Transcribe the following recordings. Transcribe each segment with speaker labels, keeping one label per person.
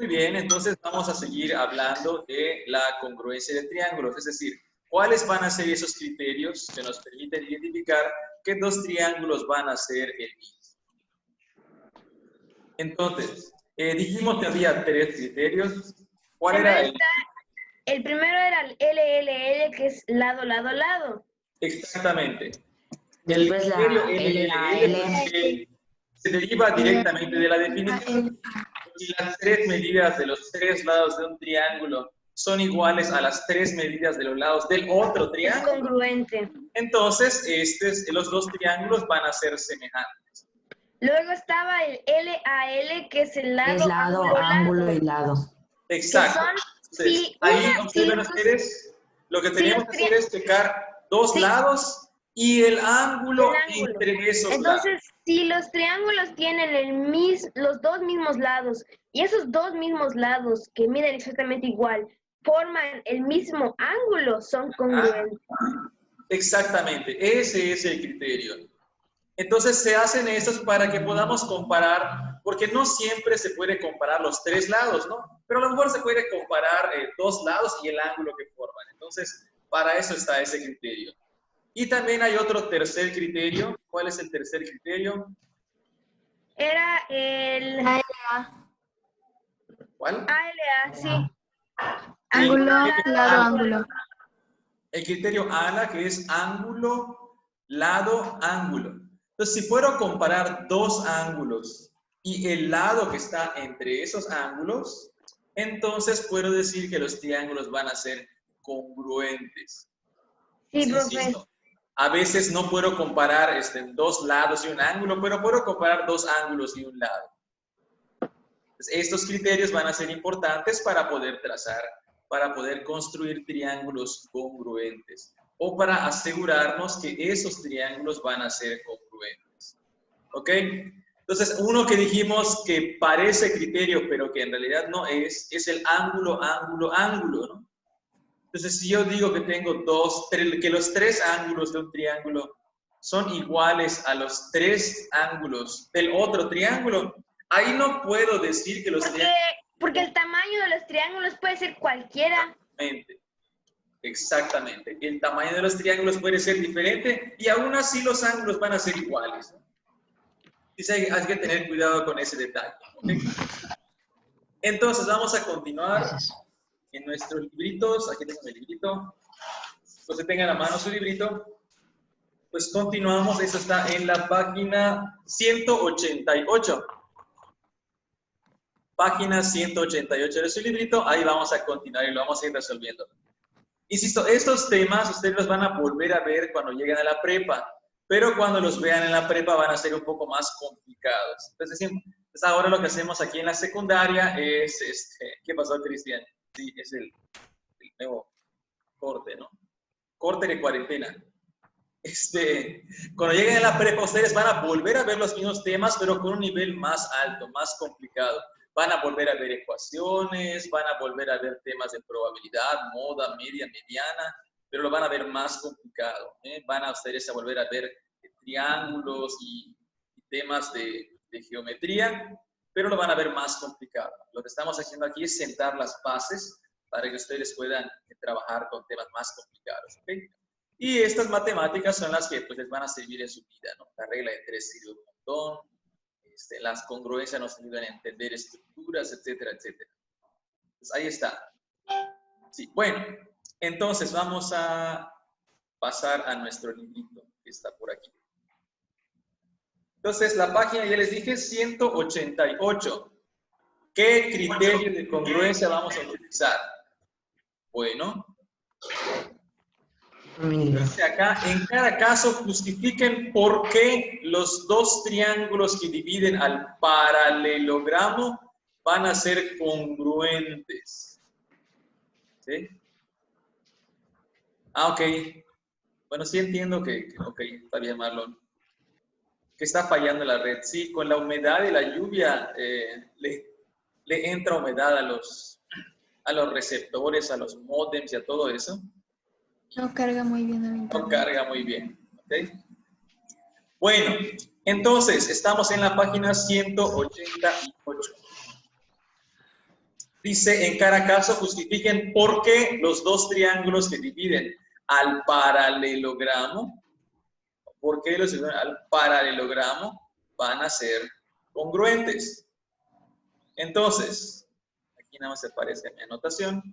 Speaker 1: Muy bien, entonces vamos a seguir hablando de la congruencia de triángulos, es decir, ¿cuáles van a ser esos criterios que nos permiten identificar que dos triángulos van a ser el mismo? Entonces, dijimos que había tres criterios. ¿Cuál era el?
Speaker 2: El primero era el LLL, que es lado, lado, lado.
Speaker 1: Exactamente. El
Speaker 3: Después
Speaker 1: criterio
Speaker 3: la
Speaker 1: LLL porque se deriva directamente de la definición. Si las tres medidas de los tres lados de un triángulo son iguales a las tres medidas de los lados del otro
Speaker 2: Es
Speaker 1: triángulo,
Speaker 2: congruente.
Speaker 1: entonces los dos triángulos van a ser semejantes.
Speaker 2: Luego estaba el LAL, que es el lado,
Speaker 3: es lado, ángulo y lado.
Speaker 1: Exacto. Entonces, ahí observen ustedes, lo que tenemos que hacer es checar dos lados y el ángulo entre esos lados.
Speaker 2: Entonces, si los triángulos tienen los dos mismos lados y esos dos mismos lados que miden exactamente igual forman el mismo ángulo, son congruentes.
Speaker 1: Exactamente, ese es el criterio. Entonces se hacen estos para que podamos comparar, porque no siempre se puede comparar los tres lados, ¿no? Pero a lo mejor se puede comparar dos lados y el ángulo que forman. Entonces, para eso está ese criterio. Y también hay otro tercer criterio. ¿Cuál es el tercer criterio?
Speaker 2: Era el ALA.
Speaker 1: ¿Cuál?
Speaker 2: ALA, sí.
Speaker 1: Ángulo,
Speaker 2: lado, ángulo.
Speaker 1: El criterio ALA, que es ángulo, lado, ángulo. Entonces, si puedo comparar dos ángulos y el lado que está entre esos ángulos, entonces puedo decir que los triángulos van a ser congruentes.
Speaker 2: Sí,
Speaker 1: Insisto,
Speaker 2: profe.
Speaker 1: a veces no puedo comparar dos lados y un ángulo, pero puedo comparar dos ángulos y un lado. Entonces, estos criterios van a ser importantes para poder trazar, para poder construir triángulos congruentes o para asegurarnos que esos triángulos van a ser congruentes. ¿Ok? Entonces, uno que dijimos que parece criterio, pero que en realidad no es el ángulo, ángulo, ángulo, ¿no? Entonces, si yo digo que tengo que los tres ángulos de un triángulo son iguales a los tres ángulos del otro triángulo, ahí no puedo decir que los triángulos...
Speaker 2: Porque el tamaño de los triángulos puede ser cualquiera.
Speaker 1: Exactamente. El tamaño de los triángulos puede ser diferente y aún así los ángulos van a ser iguales. Entonces hay que tener cuidado con ese detalle. ¿Okay? Entonces vamos a continuar en nuestros libritos. Aquí tengo mi librito. Entonces tengan a mano su librito. Pues continuamos. Esto está en la página 188. Página 188 de su librito. Ahí vamos a continuar y lo vamos a ir resolviendo. Insisto, estos temas ustedes los van a volver a ver cuando lleguen a la prepa, pero cuando los vean en la prepa van a ser un poco más complicados. Entonces ahora lo que hacemos aquí en la secundaria es, ¿qué pasó, Cristian? Sí, es el nuevo corte, ¿no? Corte de cuarentena. Cuando lleguen a la prepa ustedes van a volver a ver los mismos temas, pero con un nivel más alto, más complicado. Van a volver a ver ecuaciones, van a volver a ver temas de probabilidad, moda, media, mediana, pero lo van a ver más complicado. Van a ustedes a volver a ver triángulos y temas de geometría, pero lo van a ver más complicado. Lo que estamos haciendo aquí es sentar las bases para que ustedes puedan trabajar con temas más complicados. ¿Okay? Y estas matemáticas son las que pues, les van a servir en su vida, ¿no? La regla de tres sirve un montón. Las congruencias nos ayudan a entender estructuras, etcétera, etcétera. Pues ahí está. Sí, bueno, entonces vamos a pasar a nuestro librito que está por aquí. Entonces, la página, ya les dije, 188. ¿Qué criterio de congruencia vamos a utilizar? Bueno, dice acá, en cada caso justifiquen por qué los dos triángulos que dividen al paralelogramo van a ser congruentes. ¿Sí? Ah, ok. Bueno, sí entiendo ok, está bien, Marlon. Que está fallando la red. Sí, con la humedad y la lluvia le entra humedad a los receptores, a los módems y a todo eso.
Speaker 4: No carga muy bien el internet.
Speaker 1: No carga muy bien. ¿Okay? Bueno, entonces estamos en la página 188. Dice, en cada caso justifiquen por qué los dos triángulos que dividen al paralelogramo, por qué los al paralelogramo van a ser congruentes. Entonces, aquí nada más aparece mi anotación.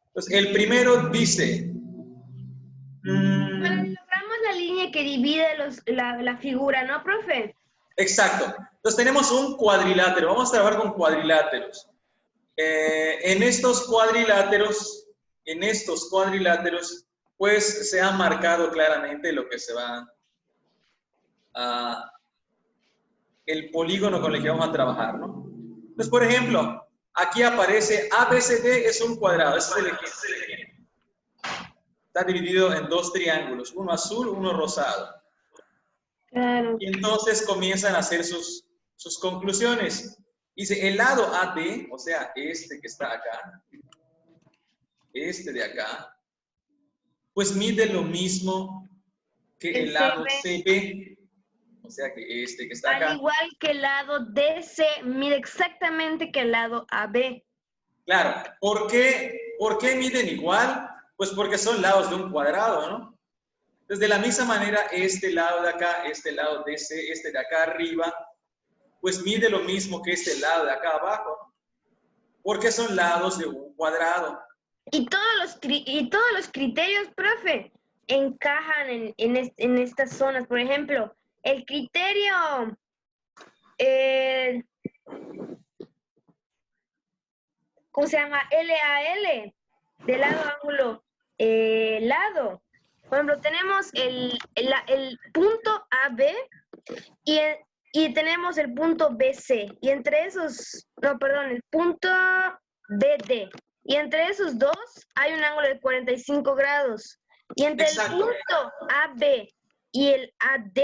Speaker 1: Entonces, el primero dice...
Speaker 2: Paralelogramo es la línea que divide la figura, ¿no, profe?
Speaker 1: Exacto. Entonces, tenemos un cuadrilátero. Vamos a trabajar con cuadriláteros. En estos cuadriláteros, pues se ha marcado claramente lo que se va a... el polígono con el que vamos a trabajar, ¿no? Entonces, por ejemplo, aquí aparece ABCD es un cuadrado. Ese es el ejemplo. Está dividido en dos triángulos, uno azul, uno rosado.
Speaker 2: Claro.
Speaker 1: Y entonces comienzan a hacer sus conclusiones. Dice, el lado AD, o sea, este que está acá, este de acá, pues mide lo mismo que el lado CB. O sea, que este que está acá.
Speaker 2: Al igual que el lado DC mide exactamente que el lado AB.
Speaker 1: Claro. ¿Por qué miden igual? Pues porque son lados de un cuadrado, ¿no? Entonces, de la misma manera, este lado de acá, este lado DC, este de acá arriba, pues mide lo mismo que este lado de acá abajo, porque son lados de un cuadrado.
Speaker 2: Y todos los criterios, profe, encajan en estas zonas. Por ejemplo, el criterio ¿cómo se llama? LAL, de lado ángulo lado. Por ejemplo, tenemos el punto AB y tenemos el punto BC. Y entre esos, no, perdón, el punto BD. Y entre esos dos hay un ángulo de 45 grados. Y entre
Speaker 1: Exacto.
Speaker 2: el punto AB y el AD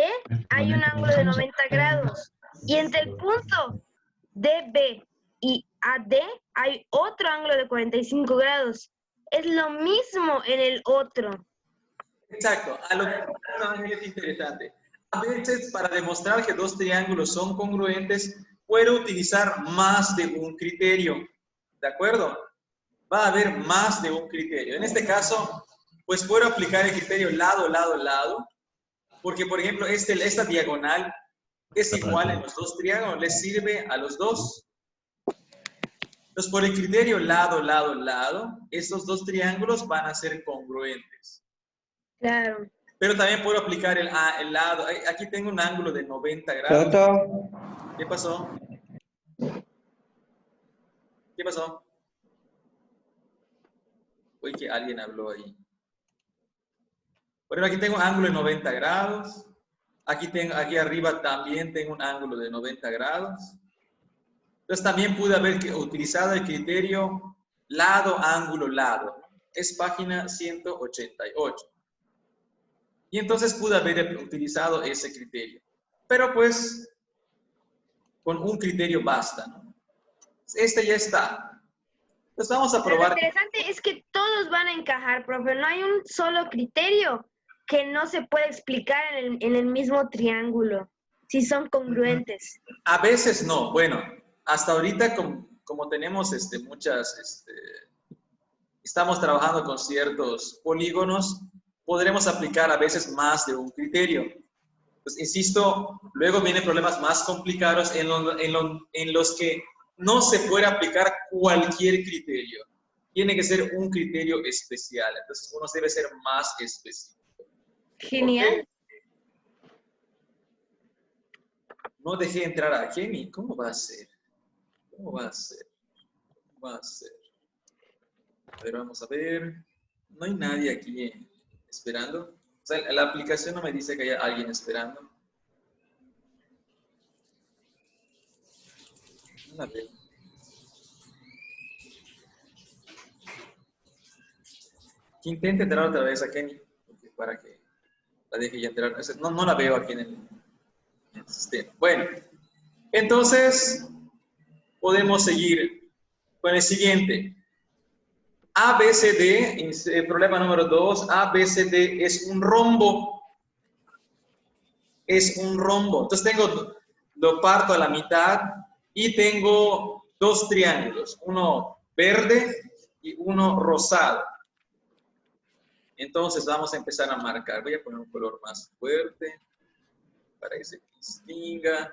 Speaker 2: hay un ángulo de 90 grados. Y entre el punto DB y AD hay otro ángulo de 45 grados. Es lo mismo en el otro.
Speaker 1: Exacto. A lo que es interesante. A veces, para demostrar que dos triángulos son congruentes, puedo utilizar más de un criterio. ¿De acuerdo? Va a haber más de un criterio. En este caso, pues puedo aplicar el criterio lado, lado, lado, porque, por ejemplo, esta diagonal es igual en los dos triángulos, les sirve a los dos. Entonces, por el criterio lado, lado, lado, estos dos triángulos van a ser congruentes.
Speaker 2: Claro.
Speaker 1: Pero también puedo aplicar el lado. Aquí tengo un ángulo de 90 grados. ¿Qué pasó? ¿Qué pasó? Uy, que alguien habló ahí. Bueno, aquí tengo un ángulo de 90 grados. Aquí arriba también tengo un ángulo de 90 grados. Entonces también pude haber utilizado el criterio lado, ángulo, lado. Es página 188. Y entonces pude haber utilizado ese criterio. Pero pues, con un criterio basta, ¿no? Este ya está. Entonces vamos a probar.
Speaker 2: Lo interesante es que todos van a encajar, profe. No hay un solo criterio que no se pueda explicar en el mismo triángulo, si son congruentes.
Speaker 1: A veces no. Bueno, hasta ahorita como tenemos estamos trabajando con ciertos polígonos, podremos aplicar a veces más de un criterio. Pues insisto, luego vienen problemas más complicados en los que no se puede aplicar cualquier criterio. Tiene que ser un criterio especial. Entonces uno debe ser más específico.
Speaker 2: Genial.
Speaker 1: ¿Okay? No dejé entrar a Kenny. ¿Cómo va a ser? ¿Cómo va a ser? ¿Cómo va a ser? A ver, vamos a ver. No hay nadie aquí esperando. O sea, la aplicación no me dice que haya alguien esperando. No la veo. Que intente entrar otra vez a Kenny, para que la deje ya entrar. No la veo aquí en el sistema. Bueno, entonces podemos seguir con el siguiente. ABCD, problema número 2, ABCD es un rombo. Es un rombo. Entonces lo parto a la mitad y tengo dos triángulos, uno verde y uno rosado. Entonces vamos a empezar a marcar. Voy a poner un color más fuerte para que se distinga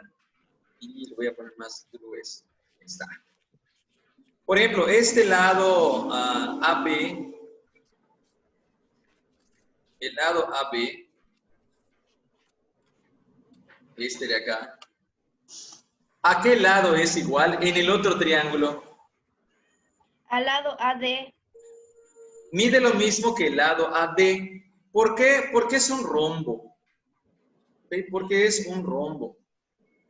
Speaker 1: y lo voy a poner más grueso. Ahí está. Por ejemplo, este lado AB, el lado AB, este de acá, ¿a qué lado es igual en el otro triángulo?
Speaker 2: Al lado AD.
Speaker 1: Mide lo mismo que el lado AD. ¿Por qué? Porque es un rombo. ¿Ok? Porque es un rombo.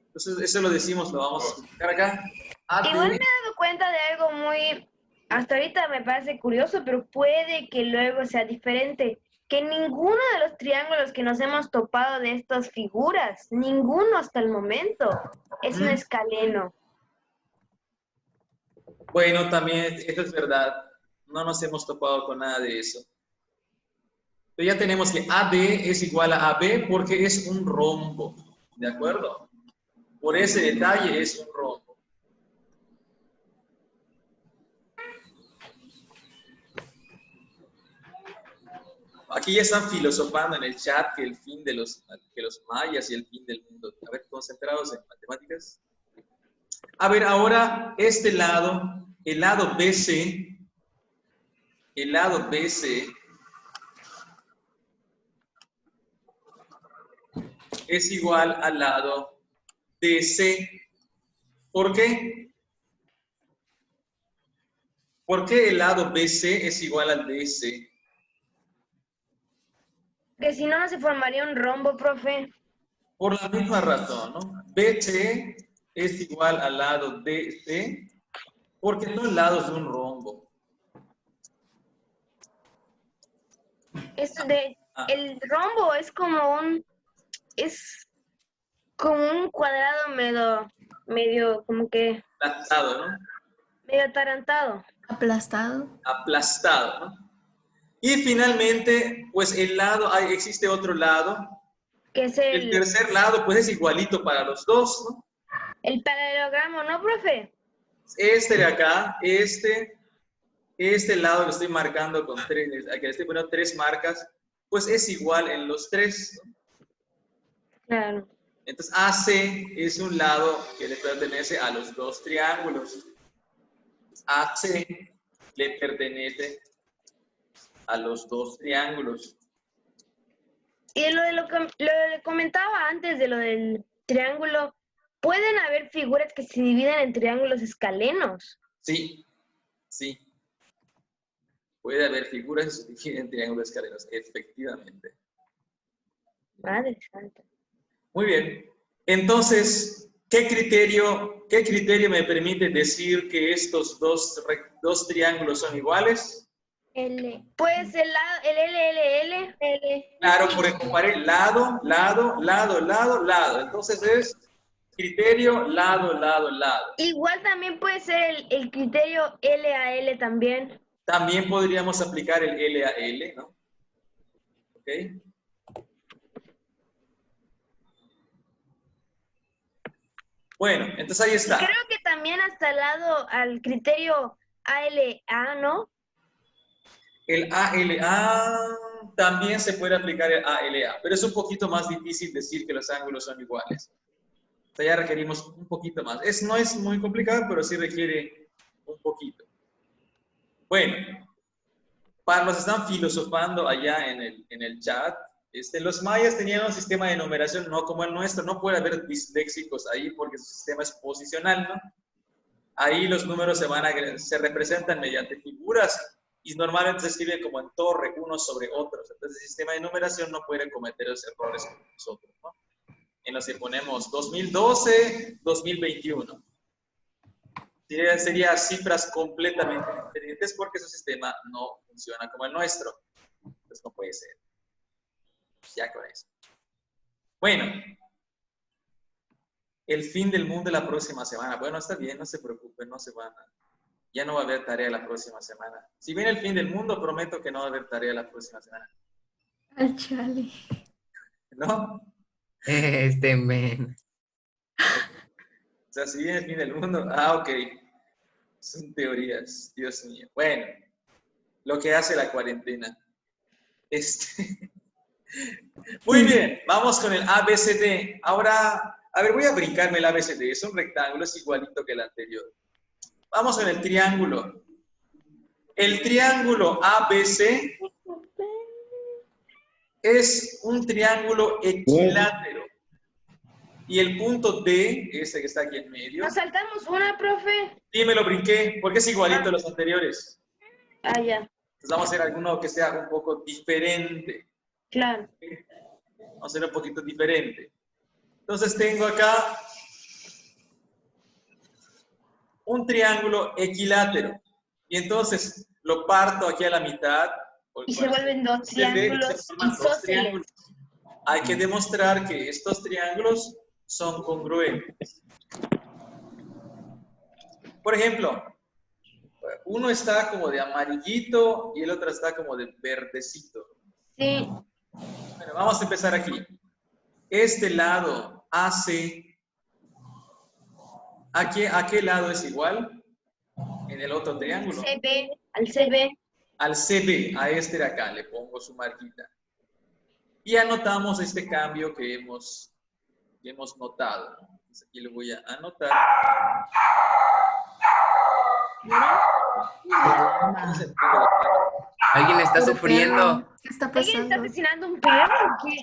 Speaker 1: Entonces, eso lo decimos, lo vamos a explicar acá. AD,
Speaker 2: Igual me he dado cuenta de algo muy, hasta ahorita me parece curioso, pero puede que luego sea diferente. Que ninguno de los triángulos que nos hemos topado de estas figuras, ninguno hasta el momento, es un escaleno.
Speaker 1: bueno, también, eso es verdad. No nos hemos topado con nada de eso. Pero ya tenemos que AD es igual a AB porque es un rombo. ¿De acuerdo? Por ese detalle es un rombo. Aquí ya están filosofando en el chat que el fin de los mayas y el fin del mundo. A ver, concentrados en matemáticas. A ver, ahora este lado, el lado BC, es igual al lado DC. ¿Por qué? ¿Por qué el lado BC es igual al DC?
Speaker 2: Que si no, no se formaría un rombo, profe.
Speaker 1: Por la misma razón, ¿no? BC es igual al lado DC, porque son lados de un rombo.
Speaker 2: El rombo es como un cuadrado medio, como que,
Speaker 1: Aplastado, ¿no?
Speaker 2: medio atarantado.
Speaker 4: Aplastado.
Speaker 1: Aplastado, ¿no? Y finalmente, pues existe otro lado.
Speaker 2: Que es
Speaker 1: El tercer lado, pues es igualito para los dos, ¿no?
Speaker 2: el paralelogramo, ¿no, profe?
Speaker 1: Este de acá, este lado lo estoy marcando con tres, aquí le estoy poniendo tres marcas, pues es igual en los tres, ¿no?
Speaker 2: Claro.
Speaker 1: Entonces AC es un lado que le pertenece a los dos triángulos. AC le pertenece a los dos triángulos.
Speaker 2: Y lo que le comentaba antes de lo del triángulo, pueden haber figuras que se dividen en triángulos escalenos.
Speaker 1: Sí, sí. Puede haber figuras que se dividen en triángulos escalenos, efectivamente.
Speaker 2: Madre santa.
Speaker 1: Muy bien. Entonces, ¿qué criterio me permite decir que estos dos triángulos son iguales?
Speaker 2: Pues el LLL.
Speaker 1: Claro, por comparé lado, lado, lado, lado, lado. Entonces es criterio, lado, lado, lado.
Speaker 2: Igual también puede ser el criterio LAL también.
Speaker 1: También podríamos aplicar el L a L, ¿no? ¿Ok? Bueno, entonces ahí está.
Speaker 2: Creo que también hasta el lado al criterio ALA, ¿no?
Speaker 1: El ALA también se puede aplicar el ALA, pero es un poquito más difícil decir que los ángulos son iguales. O sea, ya requerimos un poquito más. No es muy complicado, pero sí requiere un poquito. Bueno, para los que están filosofando allá en el chat, los mayas tenían un sistema de numeración no como el nuestro. No puede haber disléxicos ahí porque su sistema es posicional, ¿no? Ahí los números se representan mediante figuras y normalmente se escriben como en torre, unos sobre otros. Entonces el sistema de numeración no puede cometer los errores como nosotros, ¿no? En los que ponemos 2012, 2021. Sería cifras completamente diferentes porque su sistema no funciona como el nuestro. Entonces no puede ser. Ya con eso. Bueno. El fin del mundo la próxima semana. Bueno, está bien, no se preocupen, no se van a... Ya no va a haber tarea la próxima semana. Si viene el fin del mundo, prometo que no va a haber tarea la próxima semana.
Speaker 4: Al chale.
Speaker 1: ¿No?
Speaker 5: Men.
Speaker 1: O sea, si viene el fin del mundo, ok. Son teorías, Dios mío. Bueno, lo que hace la cuarentena. Muy bien, vamos con el ABCD. Ahora, a ver, voy a brincarme el ABCD. Es un rectángulo, es igualito que el anterior. Vamos con el triángulo. El triángulo ABC es un triángulo equilátero. Y el punto D, este que está aquí en medio.
Speaker 2: Nos saltamos una, profe.
Speaker 1: Sí, me lo brinqué, porque es igualito a los anteriores.
Speaker 2: Ah, ya,
Speaker 1: Entonces vamos a hacer alguno que sea un poco diferente.
Speaker 2: claro.
Speaker 1: Vamos a hacer un poquito diferente. Entonces tengo acá un triángulo equilátero. Y entonces lo parto aquí a la mitad.
Speaker 2: Y se vuelven dos triángulos isósceles.
Speaker 1: Hay que demostrar que estos triángulos son congruentes. Por ejemplo, uno está como de amarillito y el otro está como de verdecito.
Speaker 2: Sí.
Speaker 1: Bueno, vamos a empezar aquí. Este lado AC, ¿a qué lado es igual? En el otro triángulo.
Speaker 2: CB, al CB.
Speaker 1: Al CB, a este de acá, le pongo su marquita. Y anotamos este cambio que hemos notado. Entonces aquí le voy a anotar.
Speaker 5: Alguien está sufriendo.
Speaker 4: ¿Qué está
Speaker 2: ¿Alguien está
Speaker 4: pasando?
Speaker 2: asesinando a un perro o qué?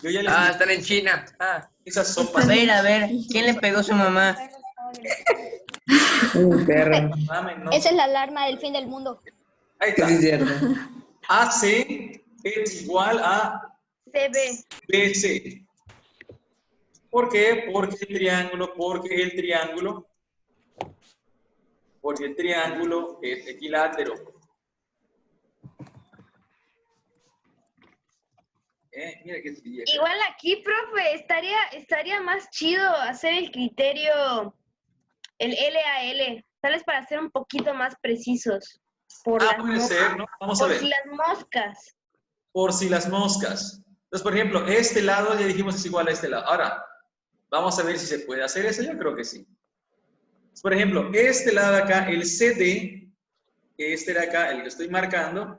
Speaker 1: Yo ya les
Speaker 5: Ah,
Speaker 1: dije,
Speaker 5: están en China. Ah,
Speaker 1: esas sopas.
Speaker 6: A ver, ¿quién le pegó a su mamá?
Speaker 3: Un perro.
Speaker 1: Ramen, ¿no?
Speaker 7: Esa es la alarma del fin del mundo.
Speaker 1: Ahí
Speaker 3: Sí, es
Speaker 1: está.
Speaker 3: cierto.
Speaker 1: AC es igual a
Speaker 2: CB.
Speaker 1: BC. ¿Por qué? Porque el triángulo es equilátero. Mira que sí.
Speaker 2: Igual aquí, profe, estaría más chido hacer el criterio, el LAL, tal vez para ser un poquito más precisos. Por las
Speaker 1: Puede
Speaker 2: moscas.
Speaker 1: ser, ¿no? Vamos a
Speaker 2: Por
Speaker 1: ver.
Speaker 2: si las moscas.
Speaker 1: Por si las moscas. Entonces, por ejemplo, este lado ya dijimos es igual a este lado. Ahora, vamos a ver si se puede hacer eso. Yo creo que sí. Entonces, por ejemplo, este lado de acá, el CD, este de acá, el que estoy marcando,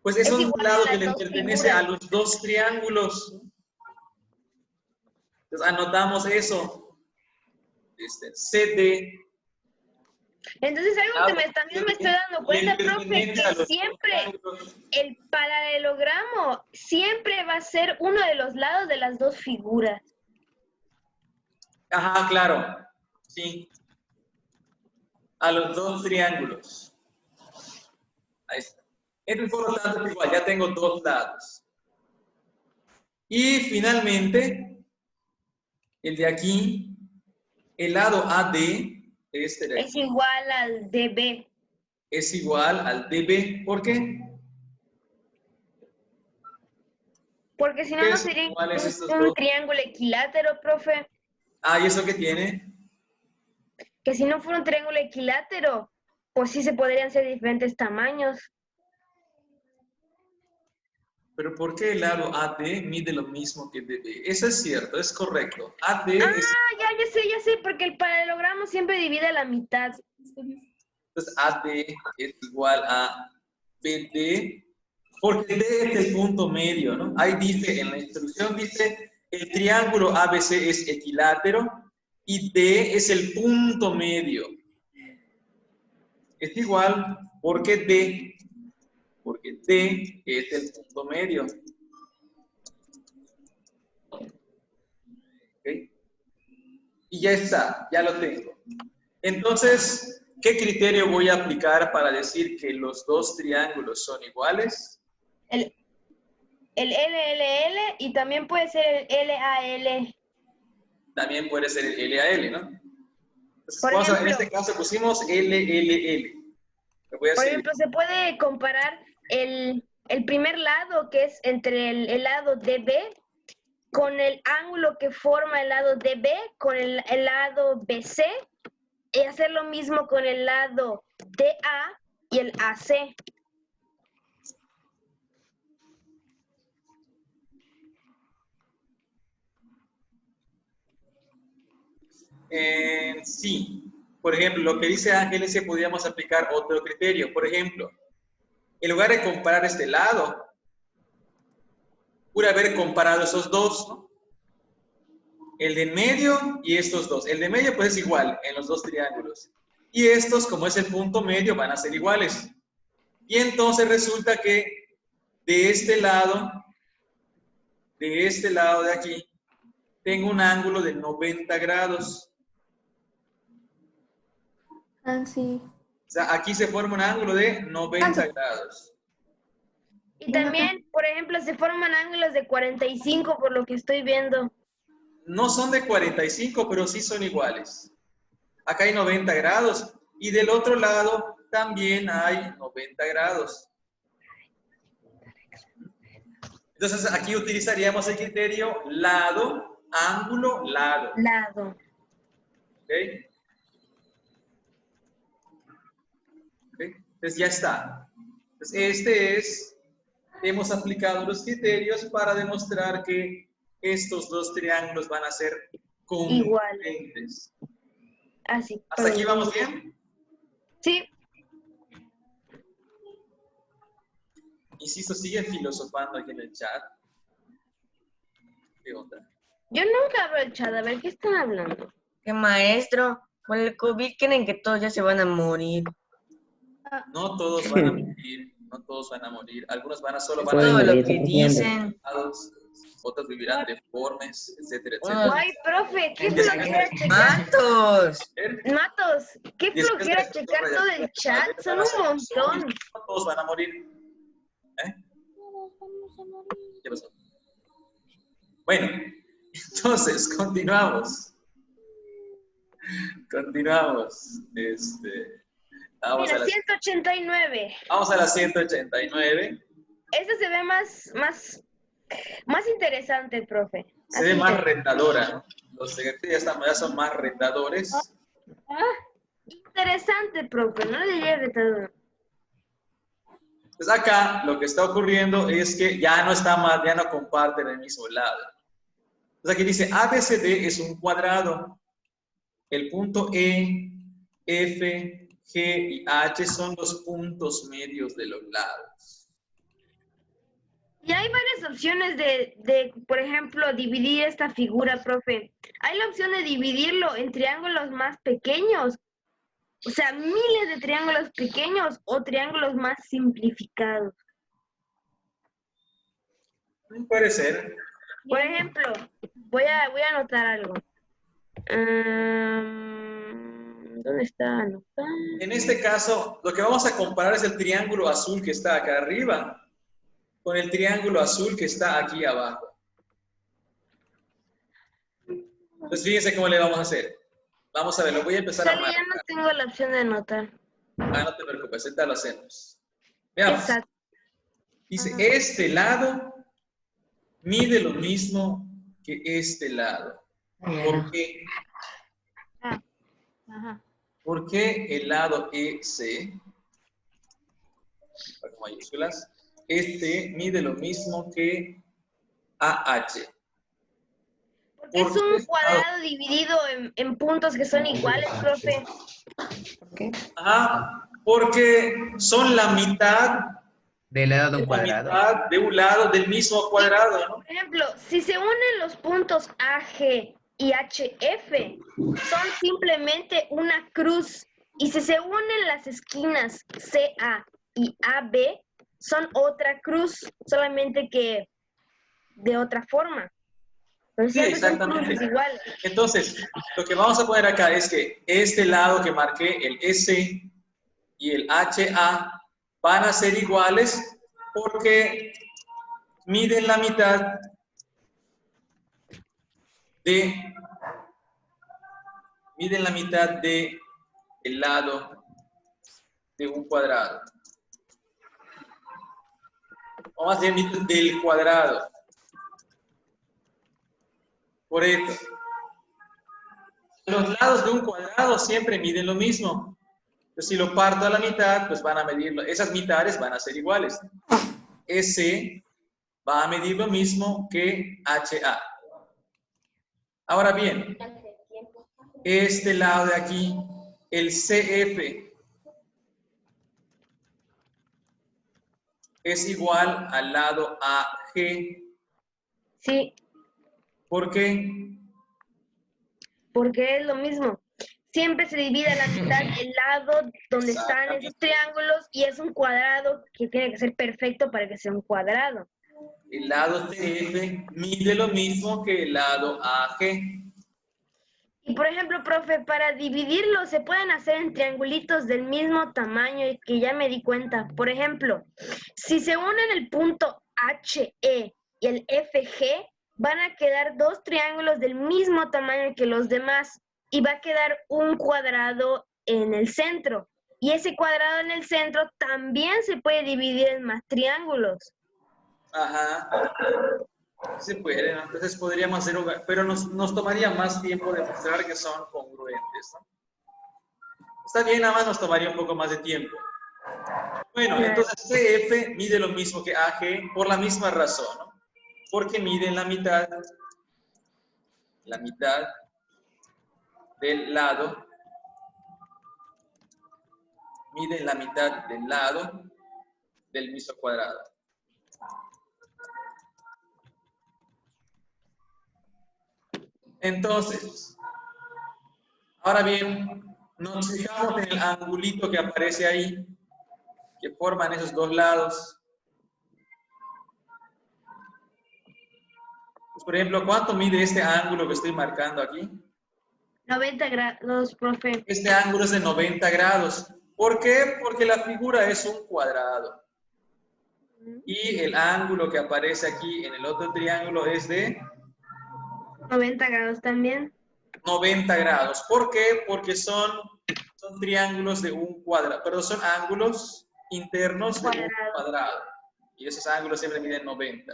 Speaker 1: pues es un
Speaker 2: igual a
Speaker 1: lado
Speaker 2: las
Speaker 1: que le
Speaker 2: dos
Speaker 1: pertenece a
Speaker 2: figuras.
Speaker 1: los dos triángulos. Entonces, anotamos eso. CD.
Speaker 2: Entonces, algo que también me estoy dando cuenta, profe, que siempre el paralelogramo siempre va a ser uno de los lados de las dos figuras.
Speaker 1: Ajá, claro. Sí. A los dos triángulos. Ahí está. Entonces, por lo tanto, igual, ya tengo dos lados. Y finalmente, el de aquí, el lado AD, este de
Speaker 2: Es
Speaker 1: aquí,
Speaker 2: igual al DB.
Speaker 1: es igual al DB. ¿Por qué?
Speaker 2: Porque si no,
Speaker 1: ¿Qué
Speaker 2: no
Speaker 1: son
Speaker 2: sería
Speaker 1: iguales estos
Speaker 2: un
Speaker 1: dos?
Speaker 2: triángulo equilátero, profe.
Speaker 1: Ah, ¿y eso qué tiene?
Speaker 2: Que si no fuera un triángulo equilátero, pues sí se podrían ser diferentes tamaños.
Speaker 1: Pero ¿por qué el lado AD mide lo mismo que DB? Eso es cierto, es correcto. AD es,
Speaker 2: Ya sé, porque el paralelogramo siempre divide a la mitad.
Speaker 1: entonces AD es igual a BD, porque D es el punto medio, ¿no? Ahí dice, en la instrucción dice, el triángulo ABC es equilátero y D es el punto medio. Es igual, porque D es el punto medio. ¿Okay? Y ya está, ya lo tengo. Entonces, ¿qué criterio voy a aplicar para decir que los dos triángulos son iguales?
Speaker 2: El LLL y también puede ser el LAL.
Speaker 1: También puede ser el LAL, ¿no? Entonces,
Speaker 2: Por
Speaker 1: en
Speaker 2: ejemplo,
Speaker 1: este caso pusimos LLL. Lo voy a
Speaker 2: por
Speaker 1: hacer.
Speaker 2: ejemplo, se puede comparar el primer lado, que es entre el lado DB, con el ángulo que forma el lado DB, con el lado BC, y hacer lo mismo con el lado DA y el AC.
Speaker 1: Sí. por ejemplo, lo que dice Ángel es que podríamos aplicar otro criterio. Por ejemplo, en lugar de comparar este lado, pude haber comparado esos dos, ¿no? El de en medio y estos dos. El de medio pues es igual en los dos triángulos. Y estos, como es el punto medio, van a ser iguales. Y entonces resulta que de este lado de aquí, tengo un ángulo de 90 grados.
Speaker 4: Ah, sí.
Speaker 1: O sea, aquí se forma un ángulo de 90 grados.
Speaker 2: Y también, por ejemplo, se forman ángulos de 45 por lo que estoy viendo.
Speaker 1: No son de 45, pero sí son iguales. Acá hay 90 grados y del otro lado también hay 90 grados. Entonces aquí utilizaríamos el criterio lado, ángulo, lado.
Speaker 2: Lado.
Speaker 1: ¿Ok? ¿Ok? Entonces ya está. Entonces hemos aplicado los criterios para demostrar que estos dos triángulos van a ser congruentes.
Speaker 2: Así.
Speaker 1: ¿Hasta aquí vamos bien?
Speaker 2: Sí.
Speaker 1: Insisto, siguen filosofando aquí en el chat. ¿Qué onda?
Speaker 2: Yo nunca abro el chat. A ver, ¿qué están hablando?
Speaker 6: ¿Qué maestro? Con el COVID creen que todos ya se van a morir.
Speaker 1: No todos van a morir. No todos van a morir. Algunos solo van a
Speaker 6: Todo
Speaker 1: vivir
Speaker 6: lo que dicen.
Speaker 1: otros vivirán deformes, etcétera,
Speaker 6: Bueno,
Speaker 1: etcétera.
Speaker 2: Ay, profe, qué flojera checar.
Speaker 6: ¡Matos!
Speaker 2: Matos, qué
Speaker 1: Después
Speaker 2: flojera
Speaker 1: de
Speaker 2: checar
Speaker 1: esto,
Speaker 2: todo el chat. Son un montón.
Speaker 1: No todos van a morir. ¿Eh? ¿Qué pasó? Bueno, entonces, continuamos. Continuamos. Vamos
Speaker 2: Mira,
Speaker 1: a la
Speaker 2: 189.
Speaker 1: Vamos a la 189.
Speaker 2: Esta se ve más interesante, profe.
Speaker 1: Se ve más retadora, ¿no? Los ejercicios ya son más retadores.
Speaker 2: Interesante, profe. No le diría retador.
Speaker 1: Pues acá lo que está ocurriendo es que ya no comparten el mismo lado. Entonces aquí dice ABCD es un cuadrado. El punto E, F, G y H son los puntos medios de los lados.
Speaker 2: Y hay varias opciones de, por ejemplo, dividir esta figura, profe. Hay la opción de dividirlo en triángulos más pequeños. O sea, miles de triángulos pequeños o triángulos más simplificados.
Speaker 1: Puede ser.
Speaker 2: Por ejemplo, voy a anotar algo. ¿Dónde está anotar?
Speaker 1: En este caso, lo que vamos a comparar es el triángulo azul que está acá arriba con el triángulo azul que está aquí abajo. Entonces, fíjense cómo le vamos a hacer. Vamos a ver, lo voy a empezar a
Speaker 2: Sale, ya
Speaker 1: marcar.
Speaker 2: no tengo la opción de anotar.
Speaker 1: No te preocupes, ahorita lo hacemos. Veamos.
Speaker 2: Exacto.
Speaker 1: Dice, este lado mide lo mismo que este lado. ¿Por qué?
Speaker 2: Ajá.
Speaker 1: ¿Por qué el lado EC, con mayúsculas, mide lo mismo que AH?
Speaker 2: Porque es un cuadrado dividido en puntos que son iguales, profe.
Speaker 6: ¿Por qué?
Speaker 1: Ajá, porque son la mitad
Speaker 5: Del lado de un cuadrado.
Speaker 1: de un lado del mismo cuadrado, ¿no?
Speaker 2: Por ejemplo, si se unen los puntos AG y HF, son simplemente una cruz. Y si se unen las esquinas CA y AB, son otra cruz, solamente que de otra forma. Pero
Speaker 1: Sí,
Speaker 2: siempre son
Speaker 1: exactamente.
Speaker 2: cruces iguales.
Speaker 1: Entonces, lo que vamos a poner acá es que este lado que marqué, el S y el HA, van a ser iguales porque miden la mitad de el lado de un cuadrado. O más bien del cuadrado. Por esto. Los lados de un cuadrado siempre miden lo mismo. Entonces, si lo parto a la mitad, pues van a medirlo. Esas mitades van a ser iguales. S va a medir lo mismo que HA. Ahora bien, este lado de aquí el CF es igual al lado AG.
Speaker 2: Sí,
Speaker 1: ¿Por qué?
Speaker 2: porque es lo mismo. Siempre se divide a la mitad el lado donde están esos triángulos y es un cuadrado que tiene que ser perfecto para que sea un cuadrado.
Speaker 1: El lado CF mide lo mismo que el lado AG.
Speaker 2: Y por ejemplo, profe, para dividirlo se pueden hacer en triangulitos del mismo tamaño y que ya me di cuenta. Por ejemplo, si se unen el punto HE y el FG, van a quedar dos triángulos del mismo tamaño que los demás y va a quedar un cuadrado en el centro. Y ese cuadrado en el centro también se puede dividir en más triángulos.
Speaker 1: Ajá. Se puede, ¿no? Entonces podríamos hacer, pero nos tomaría más tiempo demostrar que son congruentes, ¿no? Está bien, nada más nos tomaría un poco más de tiempo. Bueno, entonces CF mide lo mismo que AG por la misma razón, ¿no? Porque mide la mitad del lado, mide la mitad del lado del mismo cuadrado. Entonces, ahora bien, nos fijamos en el angulito que aparece ahí, que forman esos dos lados. Pues, por ejemplo, ¿cuánto mide este ángulo que estoy marcando aquí?
Speaker 2: 90 grados, profe.
Speaker 1: Este ángulo es de 90 grados. ¿Por qué? Porque la figura es un cuadrado. Y el ángulo que aparece aquí en el otro triángulo es de
Speaker 2: 90 grados también.
Speaker 1: 90 grados. ¿Por qué? Porque son triángulos de un cuadrado, pero son ángulos internos de un cuadrado. Y esos ángulos siempre miden 90.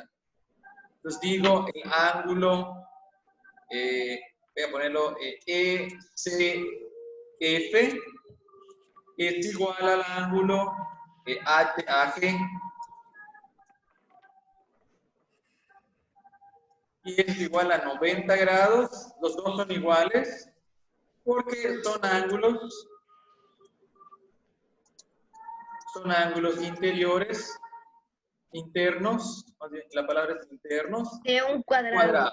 Speaker 1: Entonces digo, el ángulo, voy a ponerlo ECF, es igual al ángulo AG. Y es igual a 90 grados, los dos son iguales, porque son ángulos interiores, internos, más bien, la palabra es internos,
Speaker 2: De un cuadrado.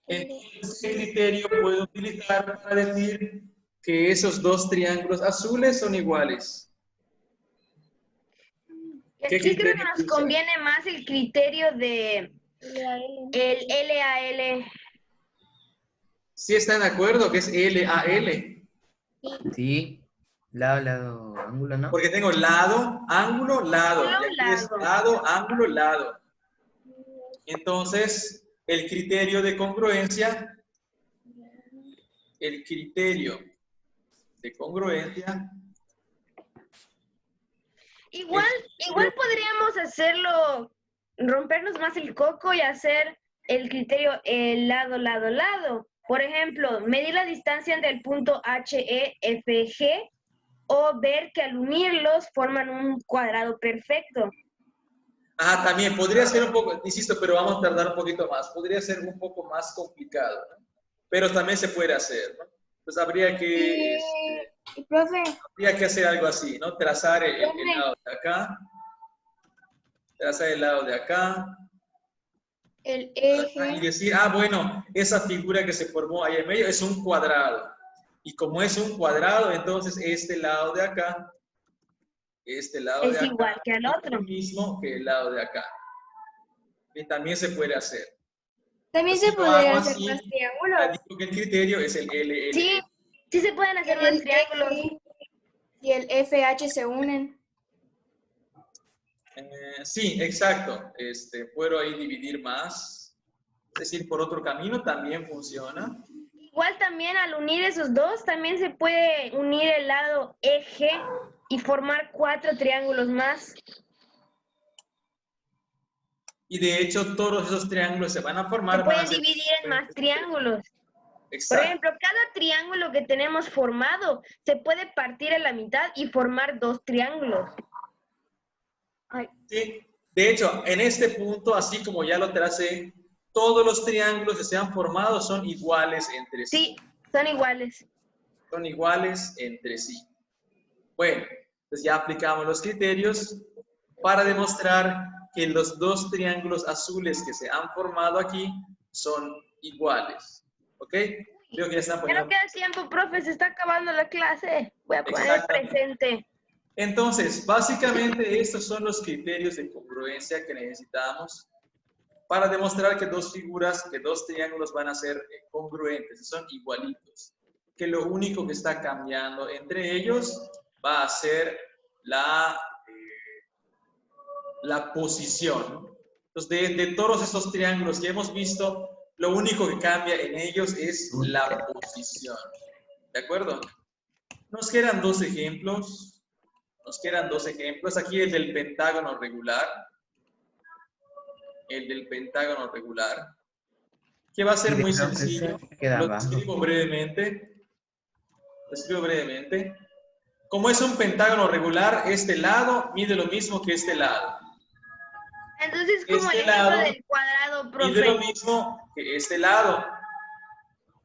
Speaker 1: Entonces, ¿qué criterio puedo utilizar para decir que esos dos triángulos azules son iguales?
Speaker 2: Y aquí creo que nos conviene más el criterio de el LAL.
Speaker 1: ¿Sí están de acuerdo que es LAL?
Speaker 5: Sí. Lado, ángulo, ¿no?
Speaker 1: Porque tengo lado, ángulo, lado. Y aquí es lado, ángulo, lado. Entonces, el criterio de congruencia,
Speaker 2: Igual podríamos hacerlo, rompernos más el coco y hacer el criterio lado, lado, lado. Por ejemplo, medir la distancia entre el punto HE, FG o ver que al unirlos forman un cuadrado perfecto.
Speaker 1: Ah, también podría ser un poco, insisto, pero vamos a tardar un poquito más. Podría ser un poco más complicado, ¿no? Pero también se puede hacer, ¿no? Pues habría que,
Speaker 7: profe,
Speaker 1: habría que hacer algo así, ¿no? Trazar el lado de acá, trazar el lado de acá,
Speaker 7: el eje.
Speaker 1: y decir, ah, bueno, esa figura que se formó ahí en medio es un cuadrado. Y como es un cuadrado, entonces este lado de acá, es
Speaker 2: igual que al otro.
Speaker 1: es lo mismo que el lado de acá. Y también se puede hacer.
Speaker 7: También
Speaker 1: Así
Speaker 7: se podría hacer
Speaker 1: así,
Speaker 7: más triángulos.
Speaker 1: digo que el criterio es el LL.
Speaker 2: Sí, sí se pueden hacer más triángulos.
Speaker 7: Y el FH se unen.
Speaker 1: Sí, exacto. Puedo ahí dividir más. Es decir, por otro camino también funciona.
Speaker 2: Igual también al unir esos dos, también se puede unir el lado eje y formar 4 triángulos más.
Speaker 1: Y de hecho, todos esos triángulos se van a formar.
Speaker 2: Se puede dividir en más triángulos.
Speaker 1: Exacto.
Speaker 2: Por ejemplo, cada triángulo que tenemos formado se puede partir a la mitad y formar 2 triángulos.
Speaker 1: Sí, de hecho, en este punto, así como ya lo tracé, todos los triángulos que se han formado son iguales entre sí.
Speaker 2: Sí, son iguales.
Speaker 1: Son iguales entre sí. Bueno, pues ya aplicamos los criterios para demostrar que los dos triángulos azules que se han formado aquí son iguales. ¿Ok? Creo que ya están
Speaker 2: Ya
Speaker 1: poniendo...
Speaker 2: no queda tiempo, profe, se está acabando la clase. Voy a poner
Speaker 1: Exactamente.
Speaker 2: presente.
Speaker 1: Entonces, básicamente estos son los criterios de congruencia que necesitamos para demostrar que dos figuras, que dos triángulos van a ser congruentes, son igualitos. Que lo único que está cambiando entre ellos va a ser la posición. Entonces, de todos estos triángulos que hemos visto, lo único que cambia en ellos es la posición. ¿De acuerdo? Nos quedan dos ejemplos. Aquí el del pentágono regular. El del pentágono regular. Que va a ser muy sencillo. Lo escribo brevemente. Como es un pentágono regular, este lado mide lo mismo que este lado.
Speaker 2: Entonces, como
Speaker 1: Este
Speaker 2: el ejemplo
Speaker 1: lado
Speaker 2: del cuadrado, profe.
Speaker 1: mide lo mismo que este lado.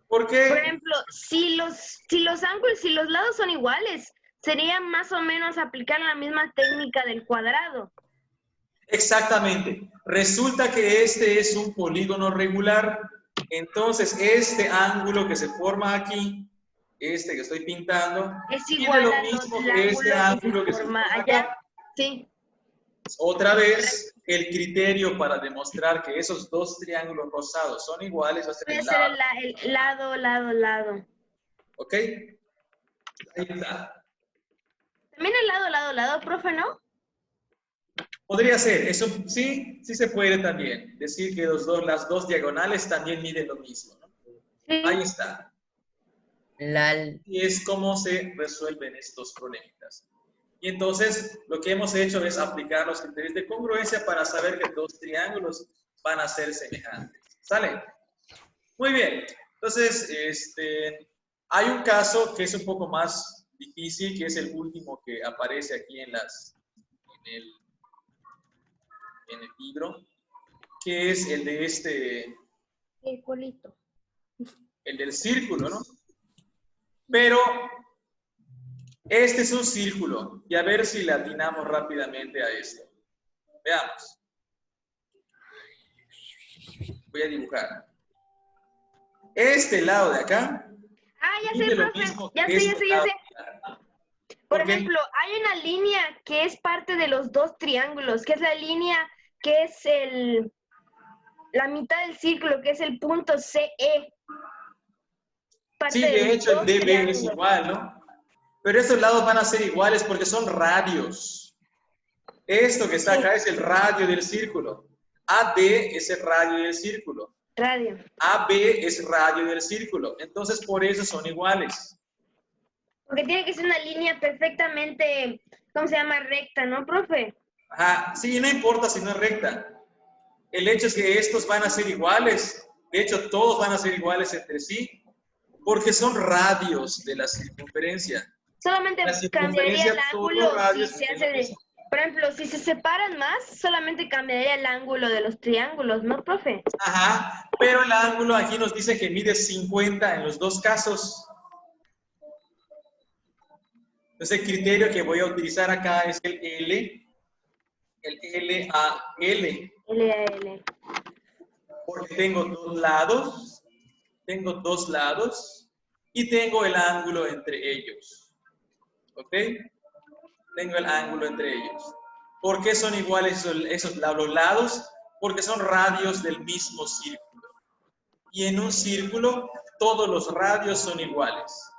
Speaker 1: ¿Por qué?
Speaker 2: Por ejemplo, si los ángulos, si los lados son iguales, sería más o menos aplicar la misma técnica del cuadrado.
Speaker 1: Exactamente. Resulta que este es un polígono regular. Entonces, este ángulo que se forma aquí, este que estoy pintando,
Speaker 2: Es
Speaker 1: mide
Speaker 2: igual
Speaker 1: lo
Speaker 2: al
Speaker 1: mismo
Speaker 2: ángulo
Speaker 1: que este ángulo que se
Speaker 2: forma
Speaker 1: forma
Speaker 2: allá.
Speaker 1: acá.
Speaker 2: Sí.
Speaker 1: Otra vez, el criterio para demostrar que esos dos triángulos rosados son iguales va a ser
Speaker 2: Puede
Speaker 1: el
Speaker 2: ser
Speaker 1: lado.
Speaker 2: el lado.
Speaker 1: ¿Ok? Ahí está.
Speaker 2: También el lado, profe, ¿no?
Speaker 1: Podría ser, eso sí se puede también. Decir que las dos diagonales también miden lo mismo, ¿no?
Speaker 2: Sí.
Speaker 1: Ahí está. Y es como se resuelven estos problemitas. Y entonces, lo que hemos hecho es aplicar los criterios de congruencia para saber que dos triángulos van a ser semejantes. ¿Sale? Muy bien. Entonces, hay un caso que es un poco más difícil, que es el último que aparece aquí en el libro, que es el de
Speaker 4: Circulito.
Speaker 1: el del círculo, ¿no? Pero este es un círculo, y a ver si le atinamos rápidamente a esto. Veamos. Voy a dibujar. Este lado de acá.
Speaker 2: Ya
Speaker 1: mide
Speaker 2: sé,
Speaker 1: lo
Speaker 2: profe.
Speaker 1: mismo que
Speaker 2: Ya sé.
Speaker 1: lado.
Speaker 2: Por
Speaker 1: Porque-
Speaker 2: ejemplo, hay una línea que es parte de los dos triángulos, que es la línea que es la mitad del círculo, que es el punto CE.
Speaker 1: Sí, de hecho el
Speaker 2: dos
Speaker 1: DB es
Speaker 2: triángulos.
Speaker 1: igual, ¿no? Pero estos lados van a ser iguales porque son radios. Esto que está acá es el radio del círculo. AD es el radio del círculo.
Speaker 2: Radio.
Speaker 1: AB es radio del círculo. Entonces, por eso son iguales.
Speaker 2: Porque tiene que ser una línea perfectamente, ¿cómo se llama? Recta, ¿no, profe?
Speaker 1: Ajá, sí, no importa si no es recta. El hecho es que estos van a ser iguales. De hecho, todos van a ser iguales entre sí. Porque son radios de la circunferencia.
Speaker 2: Solamente
Speaker 1: La
Speaker 2: cambiaría
Speaker 1: circunferencia,
Speaker 2: el
Speaker 1: todos
Speaker 2: ángulo
Speaker 1: los
Speaker 2: si
Speaker 1: radios
Speaker 2: se
Speaker 1: tienen
Speaker 2: hace
Speaker 1: lo
Speaker 2: de...
Speaker 1: mismo.
Speaker 2: Por ejemplo, si se separan más, solamente cambiaría el ángulo de los triángulos, ¿no, profe?
Speaker 1: Ajá, pero el ángulo aquí nos dice que mide 50 en los dos casos. Entonces el criterio que voy a utilizar acá es el LAL.
Speaker 2: LAL.
Speaker 1: Porque tengo dos lados y tengo el ángulo entre ellos. ¿Ok? Tengo el ángulo entre ellos. ¿Por qué son iguales los lados? Porque son radios del mismo círculo. Y en un círculo, todos los radios son iguales.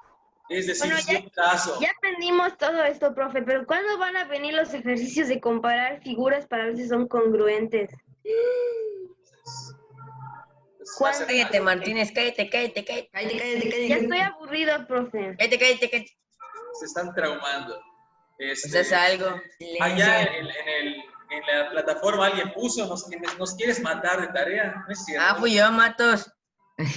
Speaker 1: Es decir,
Speaker 2: Bueno,
Speaker 1: si un caso...
Speaker 2: Ya aprendimos todo esto, profe, pero ¿cuándo van a venir los ejercicios de comparar figuras para ver si son congruentes? ¿Cuándo?
Speaker 6: Cállate, Martínez, cállate.
Speaker 2: Ya estoy aburrido, profe.
Speaker 6: Cállate.
Speaker 1: Se están traumando.
Speaker 6: Pues haz algo.
Speaker 1: Allá en la plataforma alguien puso, nos quieres matar de tarea. No es cierto.
Speaker 6: Fui yo, Matos.
Speaker 2: Profe,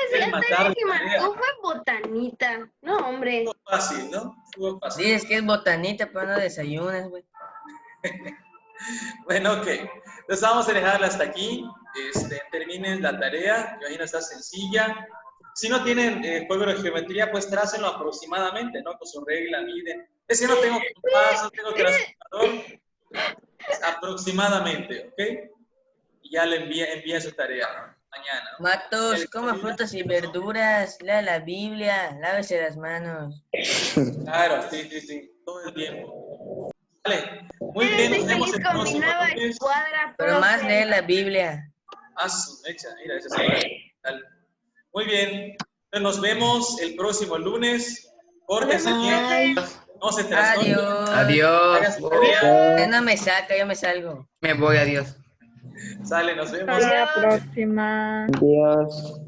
Speaker 2: si
Speaker 1: Quieres
Speaker 2: la
Speaker 1: matar
Speaker 2: tarea
Speaker 1: de
Speaker 2: que
Speaker 1: tarea.
Speaker 2: marcó fue botanita. No, hombre.
Speaker 1: Estuvo fácil, ¿no? Estuvo fácil.
Speaker 6: Sí, es que es botanita, pero no desayunas, güey.
Speaker 1: Bueno, ok. Entonces vamos a dejarla hasta aquí. terminen la tarea, que imagino está sencilla. Si no tienen juego de geometría, pues trácenlo aproximadamente, ¿no? Con su regla, miden. Es que no tengo compás, no tengo transformador. Aproximadamente, ¿ok? Y ya le envíen su tarea mañana.
Speaker 6: Matos, coma frutas y verduras, lea la Biblia, lávese las manos.
Speaker 1: Claro, sí, todo el tiempo. Vale, muy bien, nos vemos el
Speaker 2: con mi
Speaker 1: próximo
Speaker 2: nueva
Speaker 1: lunes.
Speaker 2: escuadra,
Speaker 6: Pero más
Speaker 2: profe.
Speaker 6: leer la Biblia.
Speaker 1: Ah, su mecha, mira, eso se va. Dale. Muy bien, entonces nos vemos el próximo lunes. Pórtense bien, no se trasnochen.
Speaker 6: Adiós.
Speaker 5: Adiós.
Speaker 6: No me saca, yo me salgo.
Speaker 5: Me voy, adiós.
Speaker 1: Sale, nos vemos.
Speaker 2: Adiós.
Speaker 8: próxima.
Speaker 3: Dios.